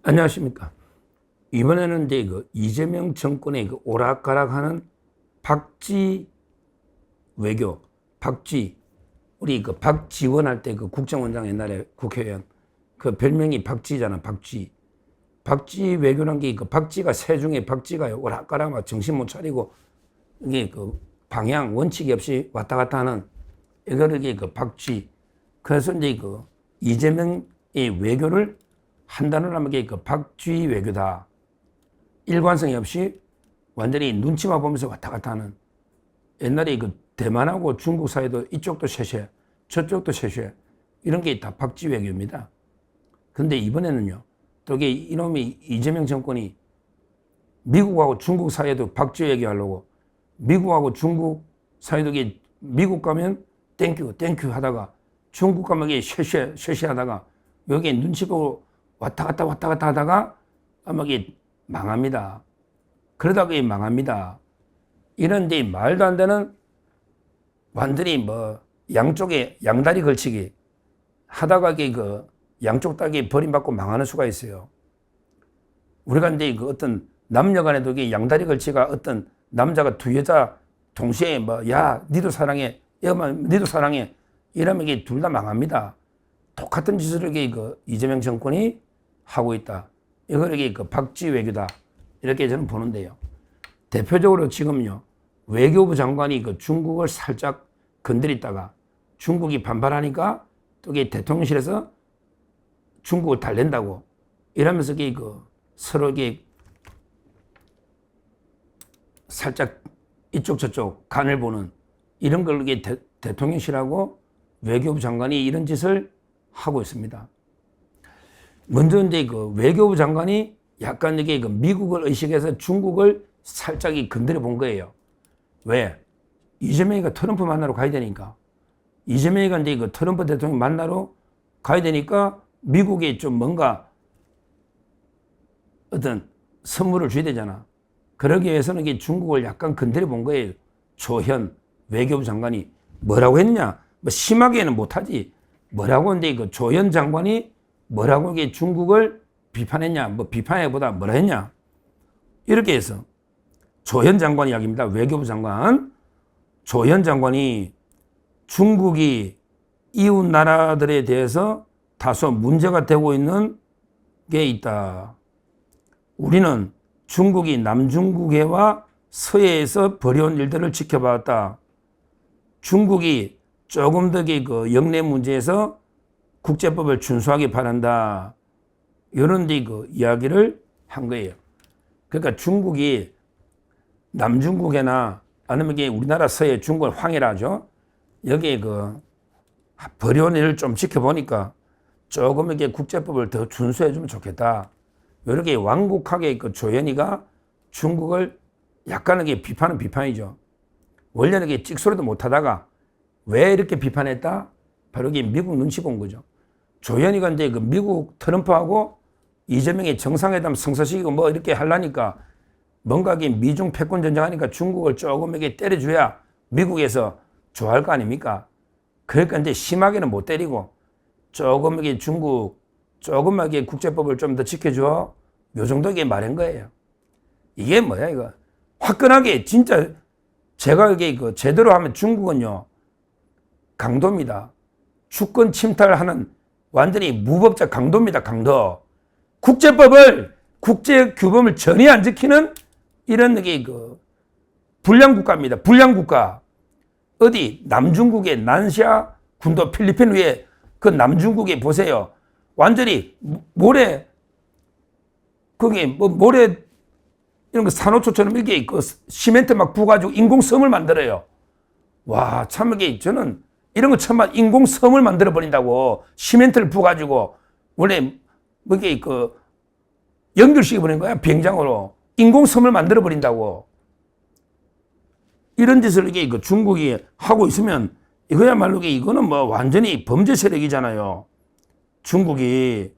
안녕하십니까. 이번에는 이제 이재명 정권의 오락가락하는 박쥐 외교, 박쥐, 우리 박지원 할 때 국정원장 옛날에 국회의원 그 별명이 박쥐잖아, 박쥐. 박쥐 외교란 게 박쥐가 새 중에 박쥐가 오락가락 막 정신 못 차리고 이게 방향 원칙이 없이 왔다 갔다 하는 이게 박쥐. 그래서 이제 이재명의 외교를 한단어로 하면 박쥐 외교다. 일관성이 없이 완전히 눈치만 보면서 왔다 갔다 하는. 옛날에 대만하고 중국 사이도 이쪽도 쉐쉐, 저쪽도 쉐쉐. 이런 게 다 박쥐 외교입니다. 근데 이번에는요, 또 이놈이 이재명 정권이 미국하고 중국 사이에도 박쥐 외교 하려고, 미국하고 중국 사이도 미국 가면 땡큐, 땡큐 하다가 중국 가면 쉐쉐, 쉐쉐 하다가 여기에 눈치 보고 왔다 갔다 하다가 아마 망합니다. 그러다가 망합니다. 이런 데 말도 안 되는 완전히 양쪽에 양다리 걸치기 하다가 양쪽 다리 버림받고 망하는 수가 있어요. 우리가 이제 어떤 남녀 간에도 양다리 걸치가 어떤 남자가 두 여자 동시에 야, 니도 사랑해. 여마, 니도 사랑해. 이러면 둘 다 망합니다. 똑같은 짓을 이재명 정권이 하고 있다. 이걸 박쥐 외교다. 이렇게 저는 보는데요. 대표적으로 지금요, 외교부 장관이 중국을 살짝 건드렸다가 중국이 반발하니까 또 대통령실에서 중국을 달랜다고 이러면서 서로 살짝 이쪽 저쪽 간을 보는 이런 걸 대통령실하고 외교부 장관이 이런 짓을 하고 있습니다. 먼저 이제 외교부 장관이 약간 미국을 의식해서 중국을 살짝 건드려 본 거예요. 왜? 이재명이가 트럼프 만나러 가야 되니까. 이재명이가 이제 트럼프 대통령 만나러 가야 되니까 미국에 좀 뭔가 어떤 선물을 줘야 되잖아. 그러기 위해서는 중국을 약간 건드려 본 거예요. 조현 외교부 장관이 뭐라고 했느냐? 심하게는 못하지. 뭐라고 했는데 조현 장관이 뭐라고 중국을 비판했냐? 비판해보다 뭐라 했냐? 이렇게 해서 조현 장관 이야기입니다. 외교부 장관. 조현 장관이 중국이 이웃 나라들에 대해서 다소 문제가 되고 있는 게 있다. 우리는 중국이 남중국해와 서해에서 벌여온 일들을 지켜봤다. 중국이 조금 더 영내 문제에서 국제법을 준수하기 바란다. 이런 이야기를 한 거예요. 그러니까 중국이 남중국해나 아니면 우리나라 서해 중국을 황해라 하죠. 여기에 벌여온 일을 좀 지켜보니까 조금 국제법을 더 준수해주면 좋겠다. 이렇게 완곡하게 조현이가 중국을 약간은 비판은 비판이죠. 원래는 찍소리도 못하다가 왜 이렇게 비판했다? 바로 미국 눈치 본 거죠. 조현이가 이제 미국 트럼프하고 이재명의 정상회담 성사시키고 이렇게 하려니까 뭔가 미중 패권 전쟁하니까 중국을 조금 때려줘야 미국에서 좋아할 거 아닙니까? 그러니까 이제 심하게는 못 때리고 조금 중국 조금만 국제법을 좀 더 지켜줘. 요 정도 말한 거예요. 이게 뭐야, 이거. 화끈하게, 진짜, 제가 제대로 하면 중국은요, 강도입니다. 주권 침탈하는 완전히 무법자 강도입니다, 강도. 국제법을, 국제 규범을 전혀 안 지키는 이런 불량국가입니다. 불량국가. 어디, 남중국의 난시아 군도 필리핀 위에 그 남중국에 보세요. 완전히 모래, 거기 모래 이런 거 산호초처럼 이렇게 시멘트 막 부어가지고 인공섬을 만들어요. 와, 참 이게 저는 이런 거 처음 봐. 인공섬을 만들어 버린다고. 시멘트를 부어가지고 원래 이게 연결시켜 버린 거야. 비행장으로. 인공섬을 만들어 버린다고. 이런 짓을 이게 중국이 하고 있으면 이거야말로 이거는 완전히 범죄 세력이잖아요. 중국이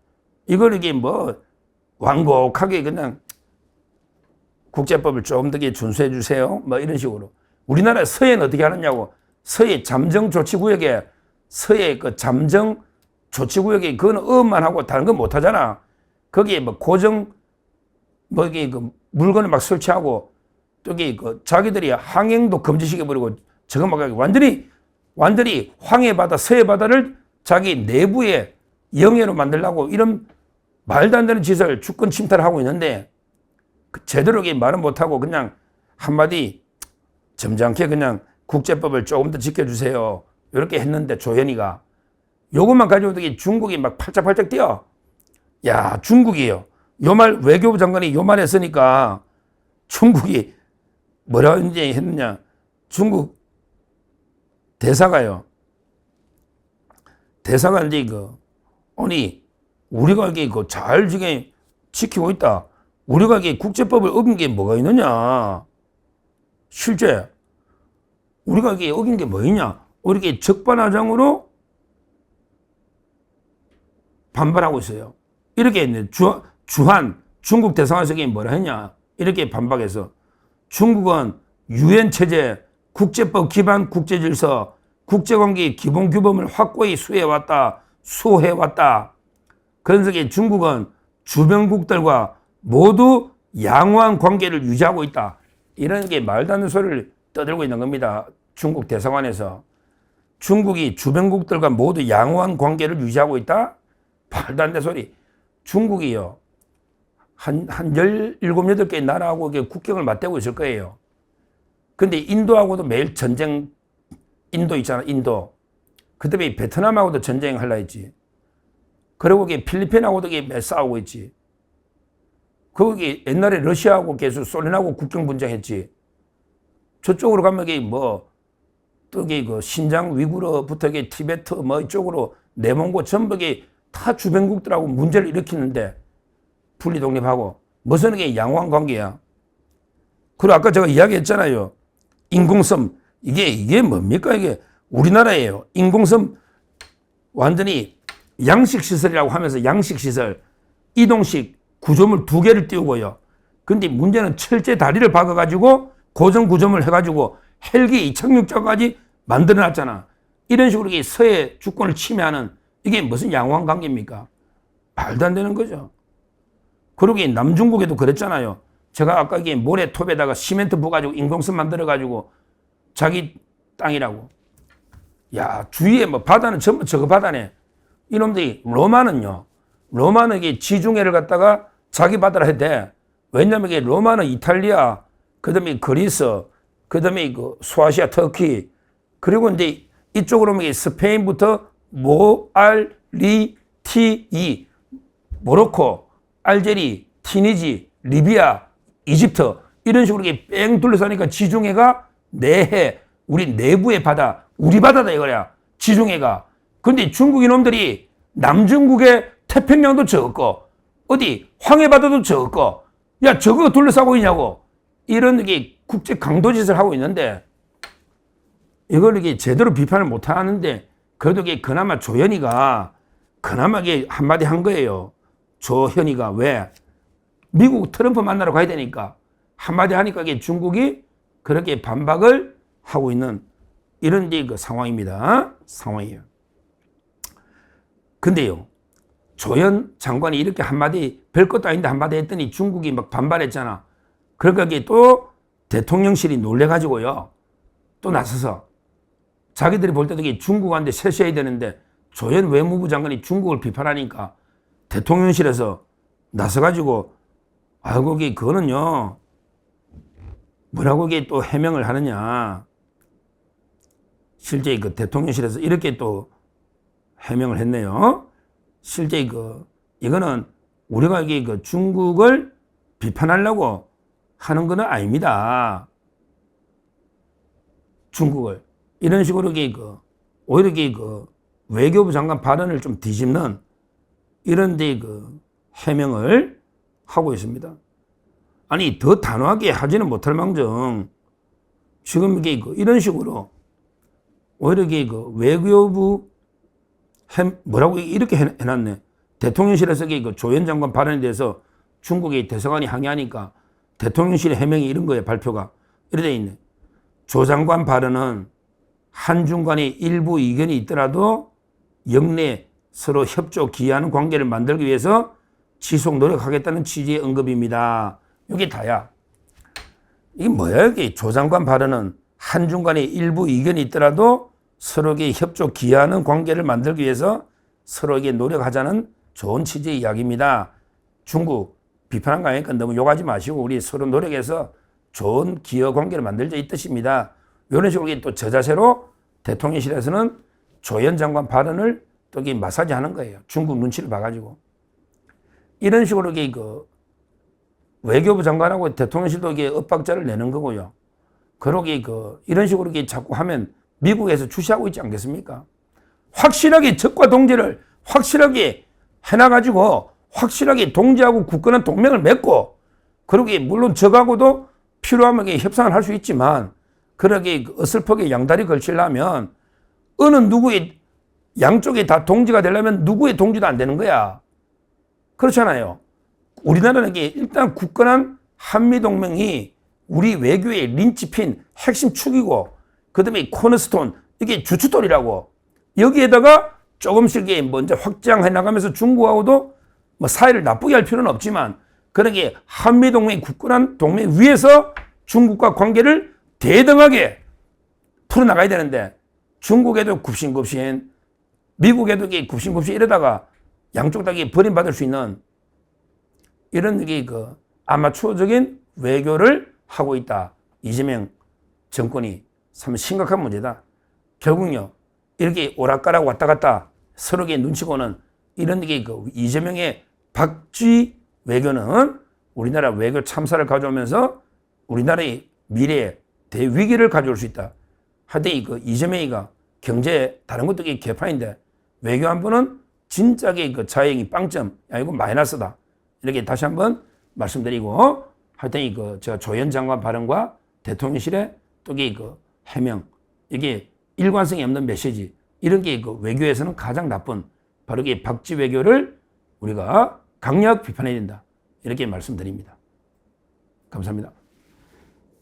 이걸 완곡하게 그냥 국제법을 조금 더 준수해 주세요. 이런 식으로. 우리나라 서해는 어떻게 하느냐고. 서해 잠정 조치구역에 그거는 어업만 하고 다른 건 못 하잖아. 거기에 뭐 고정 뭐 이게 그 물건을 막 설치하고 저기 그 자기들이 항행도 금지시켜버리고 저거 막 완전히 황해 바다, 서해 바다를 자기 내부의 영해로 만들려고 이런 말도 안 되는 짓을 주권 침탈을 하고 있는데 제대로 말은 못하고 그냥 한마디 점잖게 그냥 국제법을 조금 더 지켜주세요. 이렇게 했는데 조현이가 요것만 가지고 중국이 막 팔짝팔짝 뛰어. 야, 중국이요. 요 말 외교부 장관이 요 말 했으니까 중국이 뭐라 이제 했느냐. 중국 대사가요. 대사가 이제 아니 우리가 이게 잘 지금 지키고 있다. 우리가 이게 국제법을 어긴 게 뭐가 있느냐. 실제 우리가 이게 어긴 게 뭐 있냐. 이렇게 적반하장으로 반발하고 있어요. 이렇게 했네. 주한 중국 대사관석이 뭐라 했냐. 이렇게 반박해서 중국은 유엔 체제, 국제법 기반 국제질서, 국제관계 기본 규범을 확고히 수호해왔다. 그래서 중국은 주변국들과 모두 양호한 관계를 유지하고 있다. 이런 게 말도 안 되는 소리를 떠들고 있는 겁니다. 중국 대사관에서. 중국이 주변국들과 모두 양호한 관계를 유지하고 있다? 말도 안 되는 소리. 중국이요. 한 17, 8개 나라하고 국경을 맞대고 있을 거예요. 근데 인도하고도 매일 전쟁, 인도 있잖아, 인도. 그 다음에 베트남하고도 전쟁하려 했지. 그리고 필리핀하고도 매일 싸우고 있지. 거기 옛날에 러시아하고 계속 소련하고 국경 분쟁했지. 저쪽으로 가면 또 신장 위구르부터 티베트 이쪽으로 내몽고 전부 다 주변국들하고 문제를 일으키는데 분리 독립하고 무슨 양호한 관계야. 그리고 아까 제가 이야기했잖아요. 인공섬 이게 뭡니까 이게 우리나라예요. 인공섬 완전히 양식시설이라고 하면서 양식시설 이동식 구조물 2개를 띄우고요. 근데 문제는 철제 다리를 박아가지고 고정 구조물 해가지고 헬기 이착륙자까지 만들어놨잖아. 이런 식으로 서해 주권을 침해하는 이게 무슨 양호한 관계입니까? 말도 안 되는 거죠. 그러게 남중국에도 그랬잖아요. 제가 아까 모래톱에다가 시멘트 부어가지고 인공섬 만들어가지고 자기 땅이라고. 야, 주위에 바다는 전부 저거 바다네. 이놈들이 로마는 지중해를 갖다가 자기 바다라 해도 돼. 왜냐면 로마는 이탈리아, 그 다음에 그리스, 그 다음에 소아시아, 터키, 그리고 이제 이쪽으로 오면 스페인부터 모로코, 알제리, 티니지, 리비아, 이집트 이런 식으로 뺑 둘러싸니까 지중해가 내해 우리 내부의 바다, 우리 바다다 이거야. 지중해가. 근데 중국 이놈들이 남중국의 태평양도 적었고 어디 황해바다도 적었고 야 저거 둘러싸고 있냐고 이런 국제 강도짓을 하고 있는데 이걸 제대로 비판을 못 하는데 그래도 그나마 조현이가 그나마 한마디 한 거예요. 조현이가 왜? 미국 트럼프 만나러 가야 되니까 한마디 하니까 중국이 그렇게 반박을 하고 있는 이런 상황입니다. 상황이에요. 근데요, 조현 장관이 이렇게 한마디 별것도 아닌데 한마디 했더니 중국이 막 반발했잖아. 그러니까 또 대통령실이 놀래가지고요. 또 나서서 자기들이 볼 때도 중국한테 셋셔야 되는데 조현 외무부 장관이 중국을 비판하니까 대통령실에서 나서가지고 아이고 그거는요 뭐라고 또 해명을 하느냐. 실제 대통령실에서 이렇게 또 해명을 했네요. 실제 이거는 우리가 중국을 비판하려고 하는 건 아닙니다. 중국을 이런 식으로 오히려 외교부 장관 발언을 좀 뒤집는 이런 해명을 하고 있습니다. 아니 더 단호하게 하지는 못할 망정 지금 이런 식으로 오히려 외교부 뭐라고 이렇게 해놨네. 대통령실에서 조현 장관 발언에 대해서 중국의 대사관이 항의하니까 대통령실의 해명이 이런 거예요. 발표가 이렇게 돼 있네. 조 장관 발언은 한중 간의 일부 이견이 있더라도 영내 서로 협조 기여하는 관계를 만들기 위해서 지속 노력하겠다는 취지의 언급입니다. 이게 다야. 이게 뭐야? 이게 조 장관 발언은 한중 간에 일부 이견이 있더라도 서로에게 협조 기여하는 관계를 만들기 위해서 서로에게 노력하자는 좋은 취지의 이야기입니다. 중국 비판한 거 아니니까 너무 욕하지 마시고 우리 서로 노력해서 좋은 기여 관계를 만들자 이 뜻입니다. 이런 식으로 또 저 자세로 대통령실에서는 조현 장관 발언을 또 마사지 하는 거예요. 중국 눈치를 봐가지고. 이런 식으로 외교부 장관하고 대통령실도 엇박자를 내는 거고요. 그러게 이런 식으로 자꾸 하면 미국에서 주시하고 있지 않겠습니까? 확실하게 적과 동지를 확실하게 해놔가지고 확실하게 동지하고 굳건한 동맹을 맺고 그러게 물론 적하고도 필요하면 협상을 할 수 있지만 그러게 어설프게 양다리 걸치려면 어느 누구의 양쪽에 다 동지가 되려면 누구의 동지도 안 되는 거야. 그렇잖아요. 우리나라는 일단 굳건한 한미동맹이 우리 외교의 린치핀 핵심 축이고 그다음에 코너스톤 이게 주춧돌이라고 여기에다가 조금씩 먼저 확장해 나가면서 중국하고도 뭐 사이를 나쁘게 할 필요는 없지만 그러게 한미동맹 굳건한 동맹 위에서 중국과 관계를 대등하게 풀어나가야 되는데 중국에도 굽신굽신 미국에도 굽신굽신 이러다가 양쪽 다 버림받을 수 있는 이런 아마추어적인 외교를 하고 있다. 이재명 정권이 참 심각한 문제다. 결국요 이렇게 오락가락 왔다 갔다 서로에게 눈치 보는 이런 이재명의 박쥐 외교는 우리나라 외교 참사를 가져오면서 우리나라의 미래에 대위기를 가져올 수 있다. 하여튼 이재명이가 경제 다른 것도 개판인데 외교 안보는 진짜게 자행이 빵점, 이거 마이너스다. 이렇게 다시 한번 말씀드리고 하여튼 제가 조현 장관 발언과 대통령실의 또 해명 이게 일관성이 없는 메시지 이런 게 외교에서는 가장 나쁜 바로 이게 박쥐 외교를 우리가 강력 비판해야 된다. 이렇게 말씀드립니다. 감사합니다.